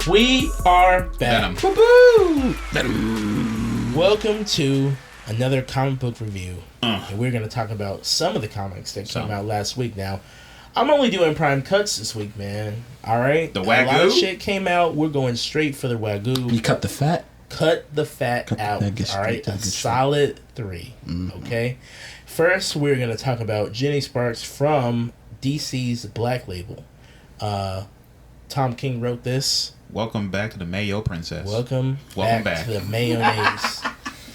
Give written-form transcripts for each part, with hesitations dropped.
We are back. Venom. Welcome to another comic book review. And we're going to talk about some of the comics that came out last week. Now, I'm only doing prime cuts this week, man. All right? The Wagyu? A lot of shit came out. We're going straight for the Wagyu. You cut the fat? Cut the fat out. All right? A solid 3. Mm-hmm. Okay? First, we're going to talk about Jenny Sparks from DC's Black Label. Tom King wrote this. Welcome back to the Mayo Princess. Welcome back to the mayonnaise.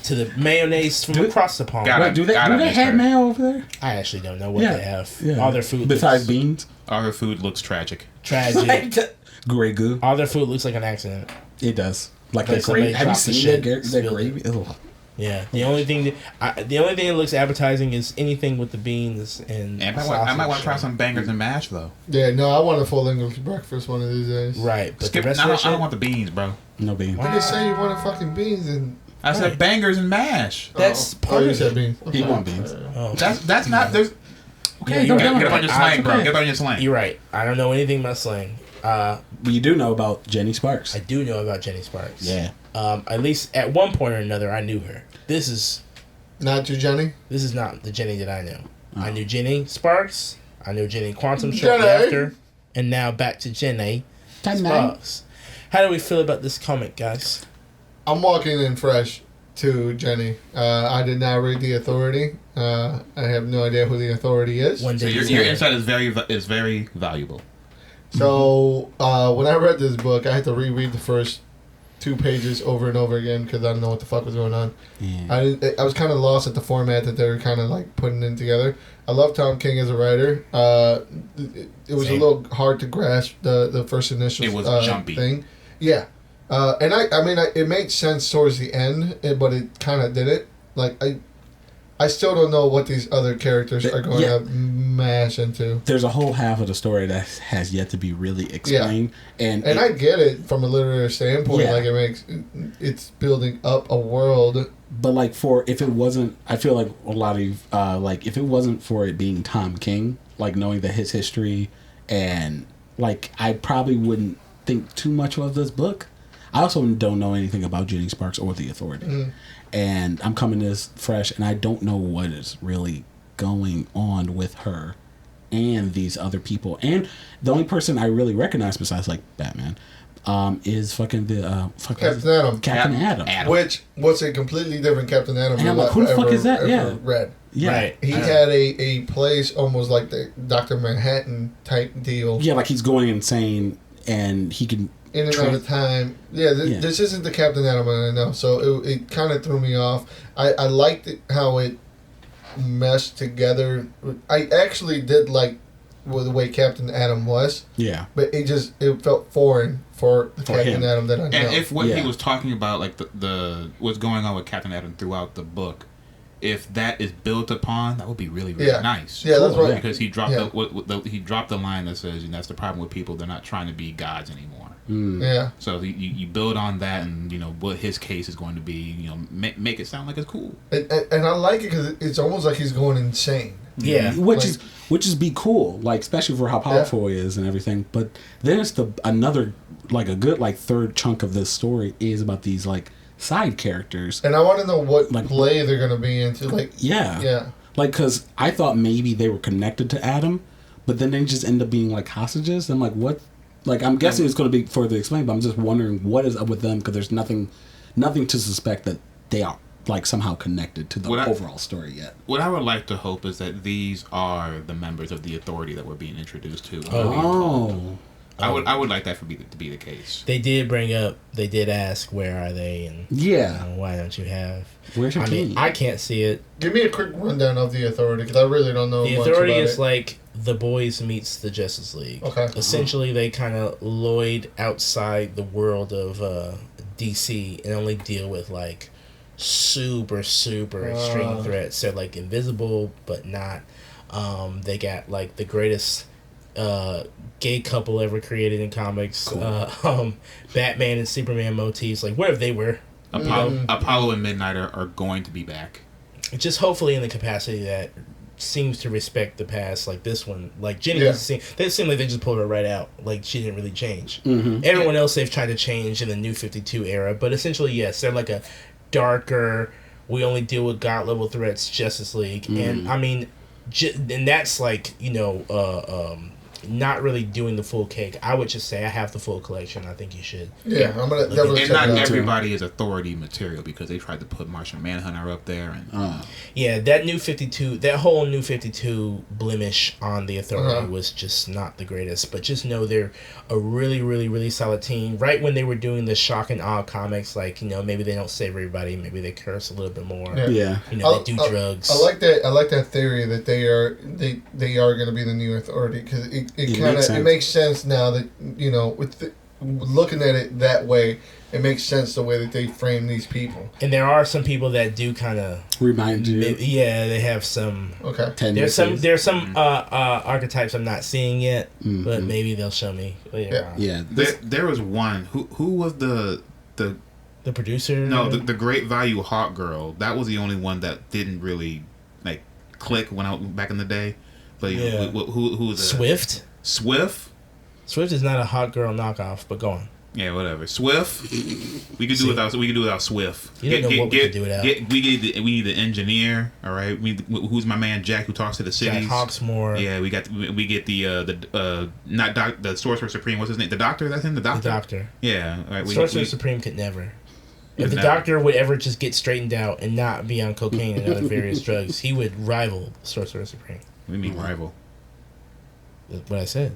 To the mayonnaise from across the pond. Do they have mayo over there? I actually don't know what they have. Yeah. All their food besides beans. All their food looks tragic. Grey goo. All their food looks like an accident. It does. Like that gravy. Have you seen that gravy? Ugh. Yeah. The only thing that looks appetizing is anything with the beans and I might want to try some bangers and mash though. Yeah, no, I want a full English breakfast one of these days. Right, but Skip, the rest I of don't want the beans, bro. No beans. Why did you say you wanted fucking beans and? I said bangers and mash. That's part you of said it. beans. He want beans. Oh. That's not. There's. Okay, Get up on your slang, bro. Get up on your slang. You're right. I don't know anything about slang. But you do know about Jenny Sparks. I do know about Jenny Sparks. Yeah. At least at one point or another, I knew her. This is not your Jenny. This is not the Jenny that I know. Oh. I knew Jenny Sparks. I knew Jenny Quantum shortly after, and now back to Jenny Sparks. How do we feel about this comic, guys? I'm walking in fresh to Jenny. I did not read The Authority. I have no idea who The Authority is. So your insight is very valuable. So when I read this book, I had to reread the first 2 pages over and over again because I didn't know what the fuck was going on. Yeah. I was kind of lost at the format that they were kind of like putting in together. I love Tom King as a writer. It was a little hard to grasp the first initial it was jumpy thing. Yeah. And I mean, it made sense towards the end, but it kind of didn't. Like, I still don't know what these other characters are going to mash into. There's a whole half of the story that has yet to be really explained. Yeah. And I get it from a literary standpoint. Yeah. Like, it's building up a world. But, like, if it wasn't, I feel like a lot of, like, if it wasn't for it being Tom King, like, knowing that his history, and, like, I probably wouldn't think too much of this book. I also don't know anything about Jenny Sparks or The Authority. Mm. And I'm coming this fresh, and I don't know what is really going on with her and these other people. And the only person I really recognize besides, like, Batman is fucking Captain Adam. Which was a completely different Captain Adam. And I'm like, who the fuck is that? Yeah. Read. Yeah. Right. He had a place almost like the Dr. Manhattan type deal. Yeah, like he's going insane, and he can... In and out of time. Yeah, this isn't the Captain Adam I know, so it kind of threw me off. I liked how it meshed together. I actually did like the way Captain Adam was. Yeah. But it felt foreign for the Captain Adam that I know. And if what he was talking about, like the what's going on with Captain Adam throughout the book, if that is built upon, that would be really, really nice. Yeah, that's right. Because he dropped he dropped the line that says, that's the problem with people, they're not trying to be gods anymore. Mm. Yeah. So you build on that, and what his case is going to be. Make it sound like it's cool. And I like it because it's almost like he's going insane. Yeah, which is be cool, like especially for how powerful he is and everything. But then it's another like a good like third chunk of this story is about these like side characters. And I want to know what play they're gonna be into. Like yeah, like because I thought maybe they were connected to Adam, but then they just end up being like hostages. I'm like, what? Like, I'm guessing it's going to be further explained, but I'm just wondering what is up with them, because there's nothing to suspect that they are, like, somehow connected to the overall story yet. What I would like to hope is that these are the members of the Authority that we're being introduced to. I would like that to be the case. They did ask, where are they, and why don't you have... Where's your team? I can't see it. Give me a quick rundown of the Authority, because I really don't know much about it. The Authority is like The Boys meets the Justice League. Okay. Essentially, they kind of loid outside the world of DC and only deal with, like, super extreme threats. So, like, invisible, but not. They got, like, the greatest gay couple ever created in comics. Cool. Batman and Superman motifs, like whatever they were. Apollo and Midnight are going to be back. Just hopefully in the capacity that seems to respect the past, like this one. Like Jenny, they seem like they just pulled her right out. Like she didn't really change. Everyone else they've tried to change in the New 52 era, but essentially yes, they're like a darker. We only deal with God level threats, Justice League, and I mean, and that's like not really doing the full cake. I would just say I have the full collection. I think you should. Yeah, I'm gonna definitely and check not it out everybody is authority material because they tried to put Martian Manhunter up there and yeah, that New 52, that whole New 52 blemish on the authority was just not the greatest. But just know they're a really, really, really solid team. Right when they were doing the shock and awe comics, like maybe they don't save everybody, maybe they curse a little bit more. Yeah. They do drugs. I like that. I like that theory that they are going to be the new authority because it makes sense now that with looking at it that way, it makes sense the way that they frame these people. And there are some people that do kind of remind you. Yeah, they have some. Okay. There's some archetypes I'm not seeing yet, but maybe they'll show me later on. Yeah. There was one who was the producer. No, the Great Value Hawk Girl. That was the only one that didn't really like click when I back in the day. But who was it? Swift is not a hot girl knockoff, but go on. Yeah, whatever. Swift. We could do without Swift. You don't know what we could do without. We need the engineer. All right. Who's my man Jack who talks to the cities? Jack Hawksmoor. Yeah, we get the Sorcerer Supreme. What's his name? The Doctor. That's him. The Doctor. The Doctor. Yeah. All right. Sorcerer Supreme could never. If the Doctor would ever just get straightened out and not be on cocaine and other various drugs, he would rival Sorcerer Supreme. We mean rival. That's what I said.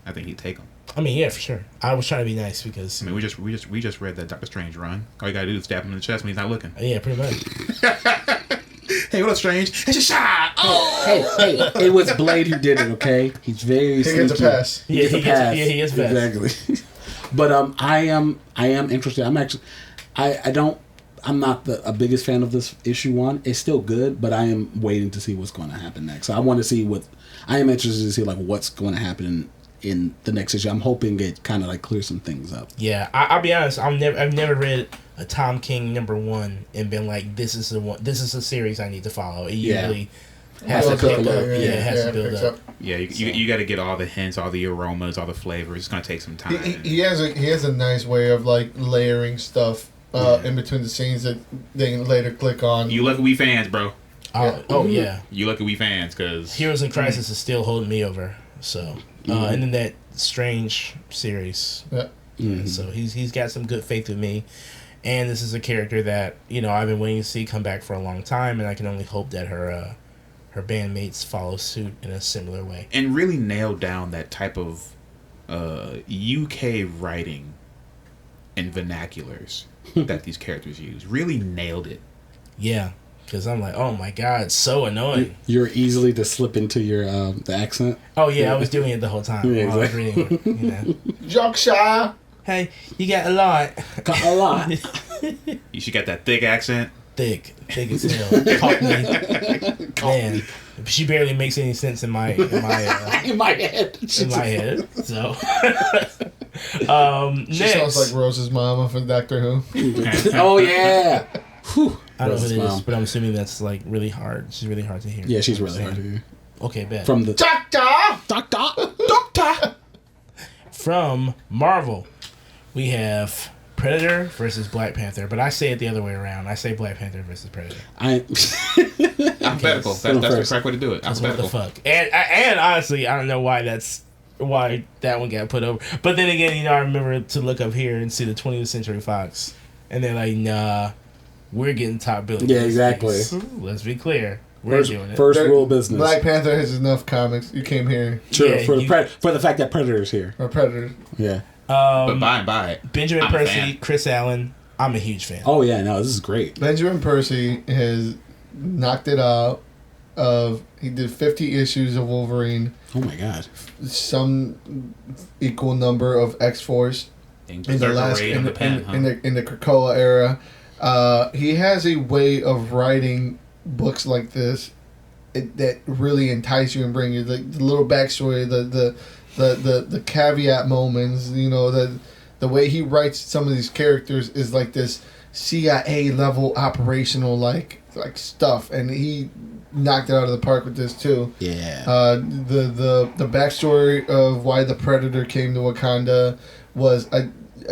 I think he'd take him. I mean, yeah, for sure. I was trying to be nice because we just read that Doctor Strange run. All you gotta do is stab him in the chest when he's not looking. Yeah, pretty much. Hey, what up, Strange? It's a shot. Oh, hey! It was Blade who did it. Okay, he's very. He gets a pass. He gets a pass. Exactly. But I am interested. I'm not a biggest fan of this issue 1. It's still good, but I am waiting to see what's going to happen next. So I want to see I am interested to see like what's going to happen in the next issue. I'm hoping it kind of like clears some things up. Yeah, I'll be honest. I've never read a Tom King #1 and been like, this is a series I need to follow. It usually has to pick up. It has to build up. Yeah, you got to get all the hints, all the aromas, all the flavors. It's gonna take some time. He has a nice way of like layering stuff in between the scenes that they can later click on. You lucky we fans, bro. Yeah. You lucky we fans, because Heroes in Crisis is still holding me over. So, and then that Strange series. Yeah. So he's got some good faith with me, and this is a character that I've been waiting to see come back for a long time, and I can only hope that her bandmates follow suit in a similar way and really nail down that type of UK writing and vernaculars that these characters use. Really nailed it. Yeah. Because I'm like, oh my god, it's so annoying. You're easily to slip into your the accent. Oh yeah, I was doing it the whole time while I was reading. Yorkshire. Hey, you got a lot. Got a lot. She got that thick accent. Thick as hell. Man, she barely makes any sense in my head. In my head. So. She sounds like Rose's mama from Doctor Who. Oh yeah. Whew. I don't know who it is, but I'm assuming that's like really hard. She's really hard to hear. Yeah, she's really hard to hear. Okay, bet. From the Doctor. From Marvel, we have Predator versus Black Panther, but I say it the other way around. I say Black Panther versus Predator. Alphabetical. That's the correct way to do it. Alphabetical. What the fuck? And honestly, I don't know why that one got put over. But then again, I remember to look up here and see the 20th Century Fox, and they're like, nah. We're getting top billing. Yeah, exactly. Let's be clear. We're doing it. First rule of business. Black Panther has enough comics. You came here. Sure, yeah, for the fact that Predator's here. Or Predator. Yeah. But buy it. Benjamin Percy, Chris Allen. I'm a huge fan. Oh, yeah. No, this is great. Benjamin Percy has knocked it out he did 50 issues of Wolverine. Oh, my God. Some equal number of X-Force. In the Krakoa era. He has a way of writing books like this that really entice you and bring you the little backstory, the caveat moments. You know, the way he writes some of these characters is like this CIA level operational like stuff, and he knocked it out of the park with this too. Yeah. The backstory of why the Predator came to Wakanda was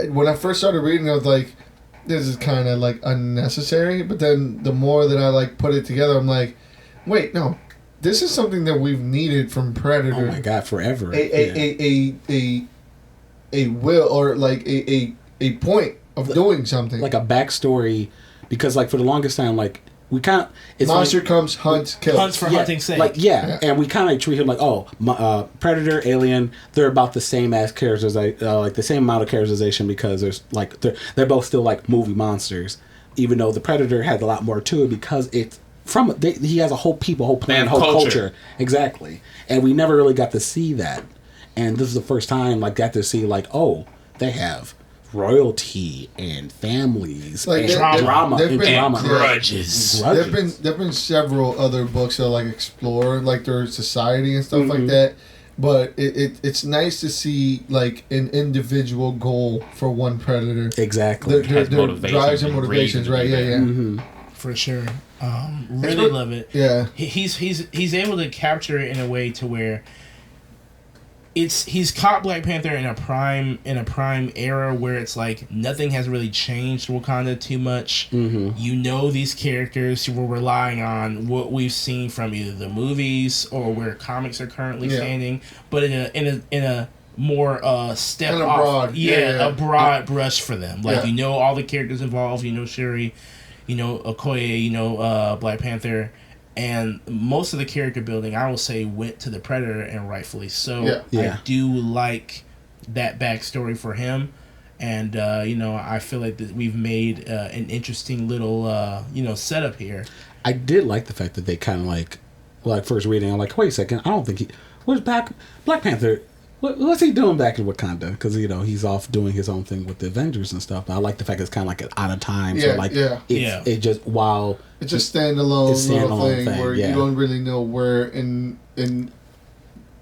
when I first started reading, I was like, this is kind of like unnecessary. But then the more that I like put it together, I'm like, wait, no, this is something that we've needed from Predator. Oh my God, forever. A will, or like a point of doing something, like a backstory, because like for the longest time, like we kind of monster comes, hunts, kills. Hunts for hunting's sake. Like and we kind of treat him like, Predator, Alien, they're about the same as characters, like the same amount of characterization, because there's like they're both still like movie monsters, even though the Predator has a lot more to it because it's he has a whole planet, whole culture. Exactly, and we never really got to see that, and this is the first time like got to see like, oh, they have royalty and families, like and drama and grudges. There've been several other books that like explore like their society and stuff like that, but it's nice to see like an individual goal for one Predator. Exactly, their drives and motivations, right? Yeah. For sure. Really love it. Yeah, he's able to capture it in a way to where he's caught Black Panther in a prime era where it's like nothing has really changed Wakanda too much. You know, these characters were relying on what we've seen from either the movies or where comics are currently standing, but in a more step in a off, broad, a broad brush for them. Like you know all the characters involved. You know Shuri, you know Okoye, you know Black Panther. And most of the character building, I will say, went to the Predator, and rightfully so. I do like that backstory for him, and I feel like that we've made an interesting little setup here. I did like the fact that they kind of like first reading, I'm like, wait a second, I don't think where's Black Panther? What's he doing back in Wakanda? Because he's off doing his own thing with the Avengers and stuff. But I like the fact it's kind of like out of time. So it just it's a standalone little thing where you don't really know where in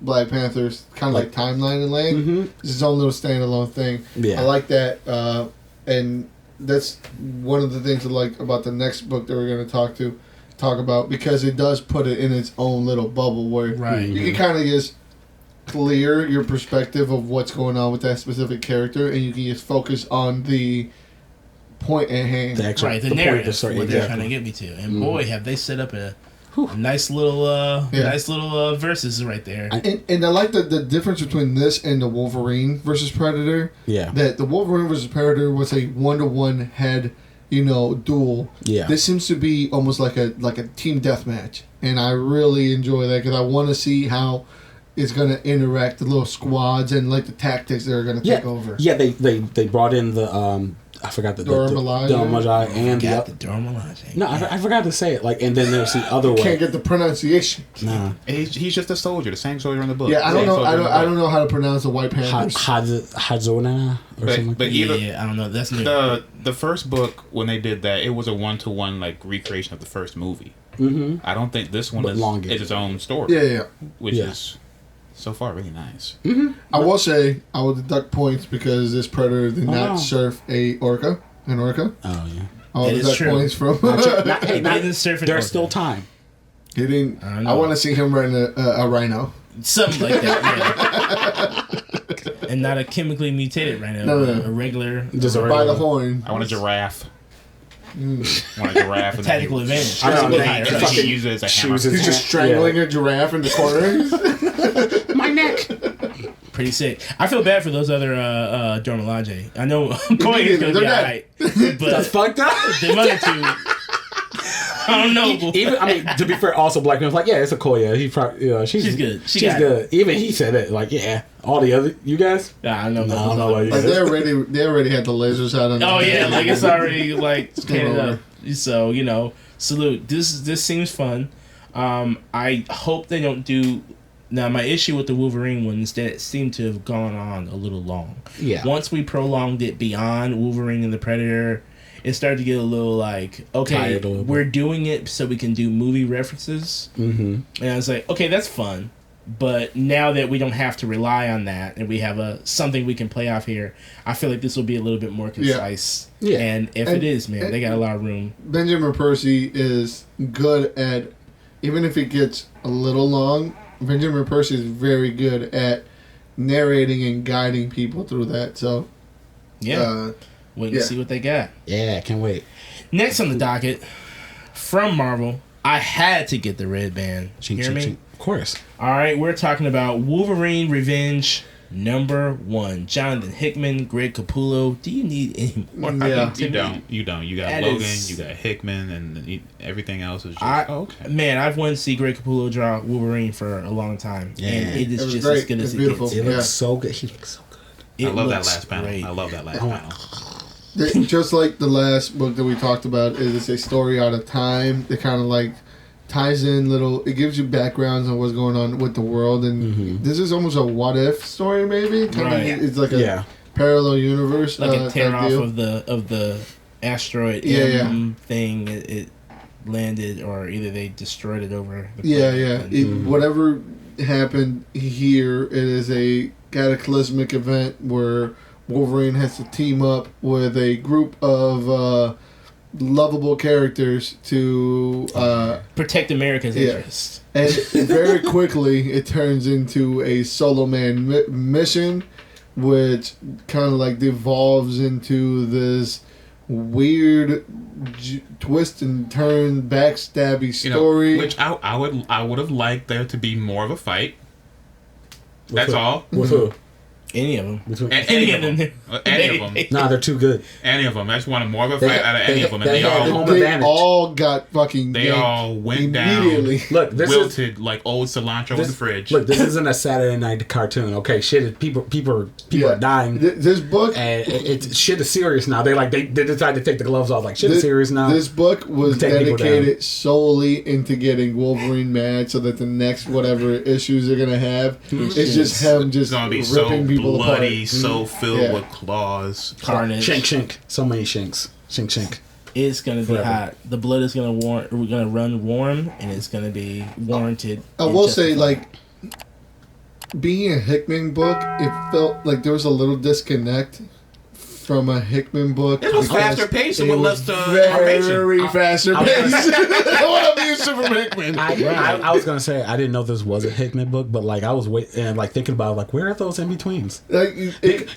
Black Panther's kind of like timeline and lane. It's his own little standalone thing. I like that, and that's one of the things I like about the next book that we're going to talk about, because it does put it in its own little bubble where you can kind of just clear your perspective of what's going on with that specific character, and you can just focus on the point at hand. The narrative, what they're trying to get me to. And boy, have they set up a nice little verses right there. And I like the difference between this and the Wolverine versus Predator. Yeah. That the Wolverine versus Predator was a 1-to-1 head, duel. Yeah. This seems to be almost like a team deathmatch, and I really enjoy that because I want to see how is going to interact, the little squads and like the tactics that are going to take over. Yeah, they brought in the I forgot the Dora Milaje and the Dora Milaje. No, I forgot to say it. Like, and then there's the other one. Can't get the pronunciation. Nah, he's just a soldier, the same soldier in the book. Yeah, I don't know. I don't know how to pronounce the White Panthers. Hazona or something. But I don't know. That's new. The first book, when they did that, it was a 1-to-1 like recreation of the first movie. I don't think this one is its own story. Yeah. Which is so far really nice. I will say I will deduct points because this Predator did not surf an orca. Oh yeah. I will deduct points from. There's still time. He didn't. I want to see him riding a rhino. Something like that. Yeah. And not a chemically mutated rhino. No. A regular. Just by the horn. I want a giraffe. I want a giraffe. And tactical advantage. He uses it as a hammer. He's just strangling a giraffe in the corner. My neck. Pretty sick. I feel bad for those other Dora Milaje. I know Koye is going to be alright. But that's fucked up. The other two. I don't know. Even to be fair, also Black man's like, yeah, it's Okoye. He probably, she's good. She's good. Even he said it. Like, yeah. All the other guys. Yeah, I know. No, I don't know. Like they already had the lasers out on. Oh yeah, like it's already like painted up. So salute. This seems fun. I hope they don't do. Now, my issue with the Wolverine one is that it seemed to have gone on a little long. Yeah. Once we prolonged it beyond Wolverine and the Predator, it started to get a little like, okay, we're doing it so we can do movie references. Mm-hmm. And I was like, okay, that's fun. But now that we don't have to rely on that and we have something we can play off here, I feel like this will be a little bit more concise. Yeah. And if it is, man, they got a lot of room. Benjamin Percy is good at, even if it gets a little long, Benjamin Percy is very good at narrating and guiding people through that. So, wait and see what they got. Yeah, can't wait. Next on the docket, from Marvel, I had to get the red band. Hear me? Of course. All right, we're talking about Wolverine Revenge #1. Jonathan Hickman, Greg Capullo. Do you need any more? Yeah, you don't. You got that Logan, you got Hickman, and everything else is just okay. Man, I've wanted to see Greg Capullo draw Wolverine for a long time, and it is just as good as it gets. It looks so good. He looks so good. I love that last panel. Just like the last book that we talked about, it's a story out of time. It kind of like ties in it gives you backgrounds on what's going on with the world, and this is almost a what if story, maybe. It's like a parallel universe, like a tear off of the asteroid thing. It landed, or either they destroyed it over the planet. Whatever happened here, it is a cataclysmic event where Wolverine has to team up with a group of lovable characters to protect America's interests. And very quickly it turns into a solo man mission, which kind of like devolves into this weird twist and turn backstabby story. Which I would have liked there to be more of a fight. That's all. With who? Any of them. Any of them. Any of them. Nah, they're too good. Any of them. I just wanted more of a fight out of any of them. And they all got fucking They all went down. Look, this wilted like old cilantro in the fridge. Look, this isn't a Saturday night cartoon. Okay, shit. People are dying. This book, and shit is serious now. They decided to take the gloves off. Like shit is serious now. This book was dedicated solely into getting Wolverine mad, so that the next whatever issues they're gonna have, it's just him just ripping people bloody, apart. so filled with claws, carnage, shink, so many shinks, shink. It's gonna be hot. The blood is gonna run warm, and it's gonna be warranted. I will say, like, being a Hickman book, it felt like there was a little disconnect from a Hickman book. It was faster paced and with less very faster paced. What I'm used to from Hickman. I was gonna say I didn't know this was a Hickman book, but like I was thinking about like where are those in betweens? Like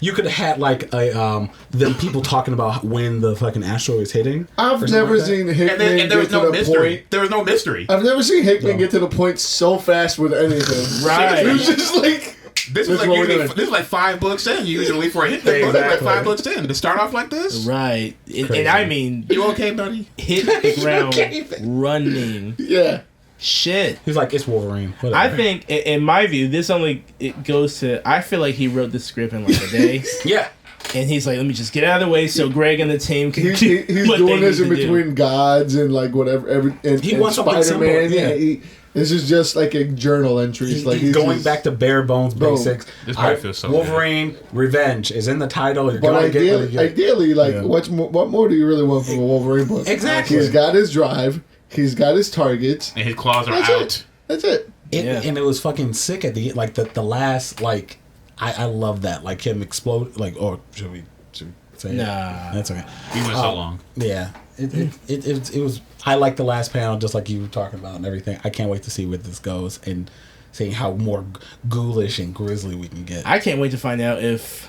you could have had like a them people talking about when the fucking asteroid is hitting. I've never seen Hickman and there was no mystery. Point. There was no mystery. I've never seen Hickman get to the point so fast with anything. Right. It was just like. This is like 5 books in. Usually for a Hickman book, like 5 books in to start off like this. Right, and I mean, you okay, buddy? Hit the ground running. Yeah. Shit. He's like, it's Wolverine. Whatever. I think, in my view, it goes to. I feel like he wrote the script in like a day. Yeah. And he's like, let me just get out of the way so Greg and the team can. He's doing this in between gods and like whatever. He wants Spider-Man. Yeah. This is just like a journal entries. He's going back to bare bones basics. This probably feels so Wolverine Revenge is in the title. But ideally, what more do you really want from a Wolverine book? Exactly. He's got his drive. He's got his targets. And his claws are out. That's it. And it was fucking sick at the the last like. I love that like him explode like should we say nah that's okay. He went so long. Yeah. It was. I like the last panel, just like you were talking about and everything. I can't wait to see where this goes and seeing how more ghoulish and grisly we can get. I can't wait to find out if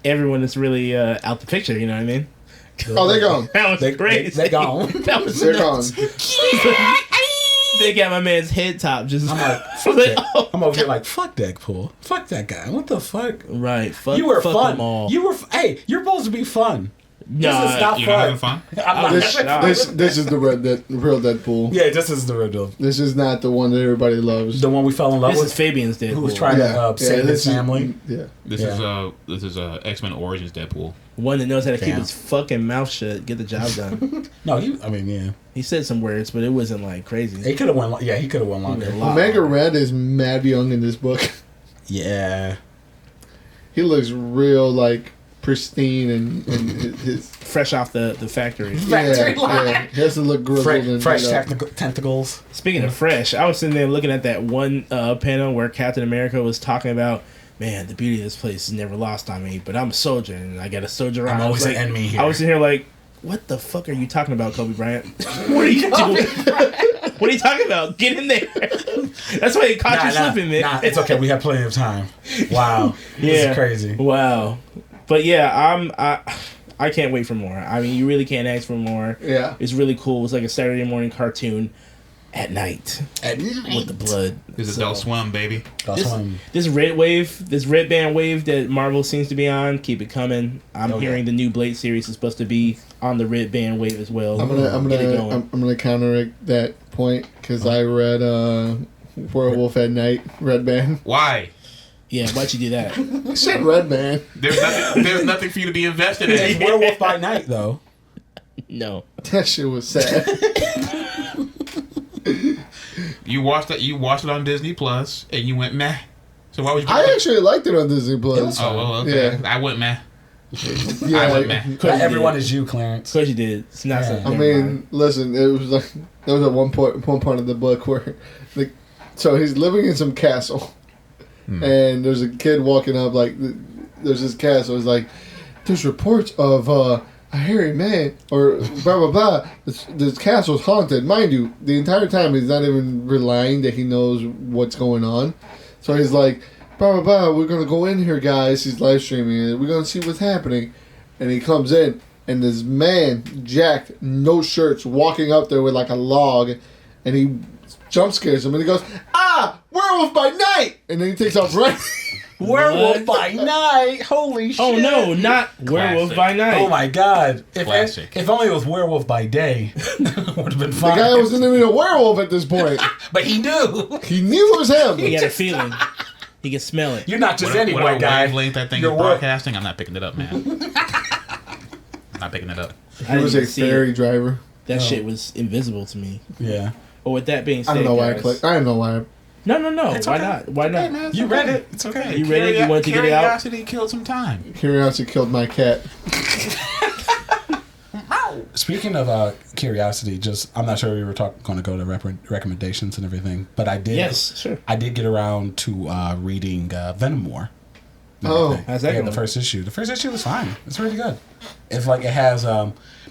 everyone is really out the picture. You know what I mean? Oh, they're gone. That was great. They're gone. That was they're gone. They got my man's head top just. I'm like, fuck that. I'm over here like, fuck Deadpool. Fuck that guy. What the fuck? Right. Fuck. You were fuck fun. Them all. You were. Hey, you're supposed to be fun. No, this is not you're fun. not having fun? This is the real Deadpool. Yeah, this is the real Deadpool. This is not the one that everybody loves. The one we fell in love with. This is Fabian's Deadpool. Who was trying to save his family. This is X-Men Origins Deadpool. One that knows how to keep his fucking mouth shut, get the job done. No, he said some words, but it wasn't like crazy. He could have went. Yeah, he could have went longer. Omega Red is mad young in this book. Yeah, he looks real like pristine and his fresh off the factory. Yeah. He has to look grizzled fresh tentacles. Speaking of fresh, I was sitting there looking at that one panel where Captain America was talking about, man, the beauty of this place is never lost on me, but I'm a soldier and I got a soldier on. I'm always an enemy here. I was sitting here like, what the fuck are you talking about, Kobe Bryant? What are you doing? What are you talking about? Get in there. That's why it caught you slipping, man. Nah, it's okay. We have plenty of time. Wow. This is crazy. Wow. But yeah, I can't wait for more. I mean, you really can't ask for more. Yeah. It's really cool. It's like a Saturday morning cartoon at night. With the blood. This is Adult Swim, baby. This red band wave that Marvel seems to be on, keep it coming. I'm hearing the new Blade series is supposed to be on the red band wave as well. I'm gonna counteract that point because I read Werewolf at Night, Red Band. Why? Yeah, why'd you do that? I said Red Band. There's nothing for you to be invested in. It's Werewolf by Night, though. No. That shit was sad. You watched it on Disney Plus, and you went meh. So why would you? I actually liked it on Disney Plus. Oh well, okay. Yeah. I went meh. Yeah, I went meh. Not everyone is you, Clarence. Of course you did. It's not. I mean, listen. It was like there was at one point of the book where, so he's living in some castle, and there's a kid walking up like there's this castle. It's like there's reports of a hairy man or blah blah blah. This castle's haunted, mind you. The entire time he's not even relying that he knows what's going on. So he's like, blah blah blah. We're gonna go in here, guys. He's live streaming it. We're gonna see what's happening. And he comes in, and this man, jacked, no shirts, walking up there with like a log, and he jump scares him, and he goes, werewolf by night, and then he takes off running. Werewolf by Night. Holy shit. Oh no, not Werewolf by Night. Oh my god. Classic. If only it was Werewolf by Day, would have been fine. The guy wasn't even a werewolf at this point. But he knew. He knew it was him. He got a feeling. He can smell it. You're not just any white guy. Wavelength that thing is broadcasting. I'm not picking it up, man. I'm not picking it up. He was a ferry driver. That shit was invisible to me. Yeah. But with that being said, I don't know why I clicked. I don't know why. No. It's Why okay. not? Why not? Man, You read it. It's okay. You read it? You wanted to get it out? Curiosity killed some time. Curiosity killed my cat. Speaking of curiosity, I'm not sure we were going to go to recommendations and everything, but I did. Yes, sure. I did get around to reading Venom War. Oh, how's that going? The first issue. The first issue was fine. It's really good. It's like it has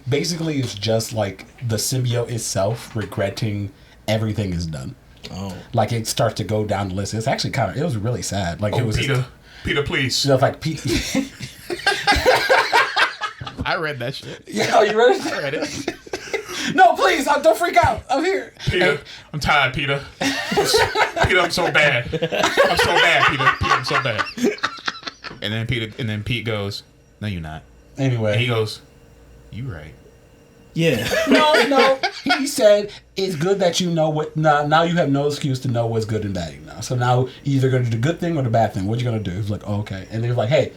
basically it's just like the symbiote itself regretting everything is done. Oh, like it starts to go down the list. It's actually it was really sad. Like it was Peter, please. Stuff like Peter. I read that shit. Yeah, you read it? I read it. No, please, don't freak out. I'm here. Peter, I'm tired, Peter. Peter, I'm so bad. I'm so bad, Peter. Peter, I'm so bad. And then Pete goes, no, you're not. Anyway. And he goes, you right. yeah. No. He said it's good that you know what. Now you have no excuse to know what's good and bad now. So now you're either going to do the good thing or the bad thing. What you going to do? He's like, oh, okay. And they're like, hey,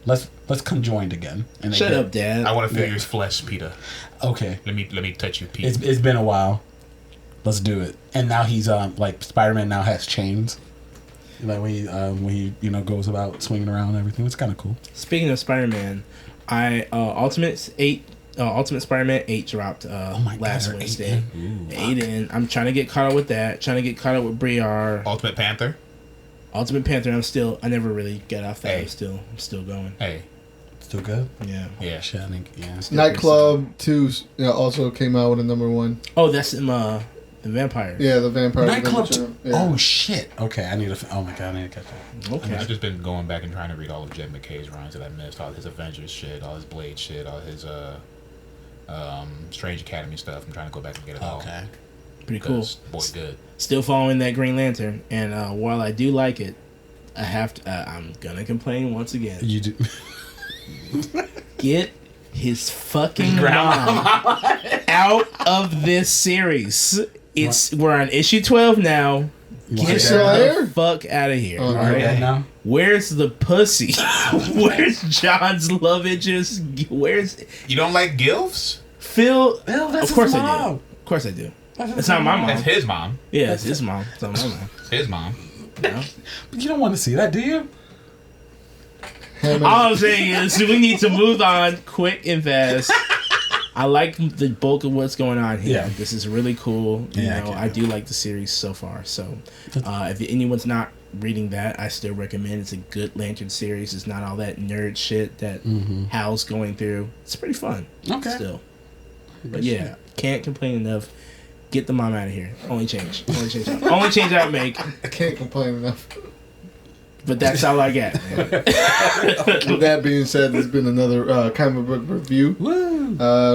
let's conjoin again. And Shut up, Dad. I want to feel your flesh, Peter. Okay. Let me touch you, Pete. It's been a while. Let's do it. And now he's like Spider-Man now has chains. Like when he goes about swinging around and everything. It's kind of cool. Speaking of Spider-Man, Ultimate Spider-Man 8 dropped last Wednesday. 8 in. I'm trying to get caught up with that. Trying to get caught up with Briar. Ultimate Panther. I never really got off that. Hey. I'm still going. Hey. Still good? Yeah. Yeah. Nightclub 2 also came out with a #1. Oh, that's the vampire. Yeah, the vampire. Nightclub 2. Yeah. Oh shit. Okay, I need to. Oh my god, I need to catch that. Okay. I've just been going back and trying to read all of Jed McKay's runs that I missed. All his Avengers shit, all his Blade shit, all his Strange Academy stuff. I'm trying to go back and get it all. Okay. Pretty cool. Boy, good. Still following that Green Lantern, and while I do like it, I have to. I'm gonna complain once again. You do. Get his fucking mom out of this series. We're on issue 12 now. Get the fuck out of here. Oh, right? Now? Where's the pussy? Where's John's love interest? Where's You don't like gilfs? Phil? That's of course his I do. mom. Of course I do. That's not my mom. That's his mom. Yeah, it's his mom. It's not my mom. It's his mom. No? But you don't want to see that, do you? All I'm saying is we need to move on quick and fast. I like the bulk of what's going on here. Yeah. This is really cool. You know, I do like the series so far. So, if anyone's not reading that, I still recommend. It's a good Lantern series. It's not all that nerd shit that Hal's going through. It's pretty fun. Okay. Still. But yeah, can't complain enough. Get the mom out of here. Only change I would make. I can't complain enough. But that's all I got. With that being said, there's been another comic book review.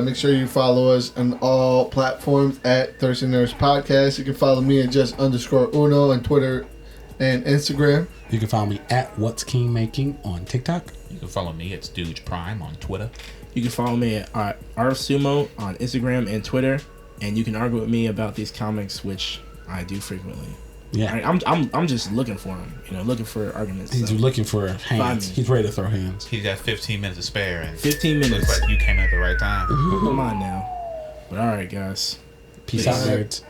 Make sure you follow us on all platforms at Thirsty Nerds Podcast. You can follow me at just_Uno on Twitter and Instagram. You can follow me at What's King Making on TikTok. You can follow me at Stooge Prime on Twitter. You can follow me at Sumo on Instagram and Twitter. And you can argue with me about these comics, which I do frequently. Yeah, right, I'm just looking for them. You know, looking for arguments. He's looking for hands. He's ready to throw hands. He's got 15 minutes to spare, and 15 minutes. Looks like you came at the right time. Come on now. But all right, guys. Peace out, nerds.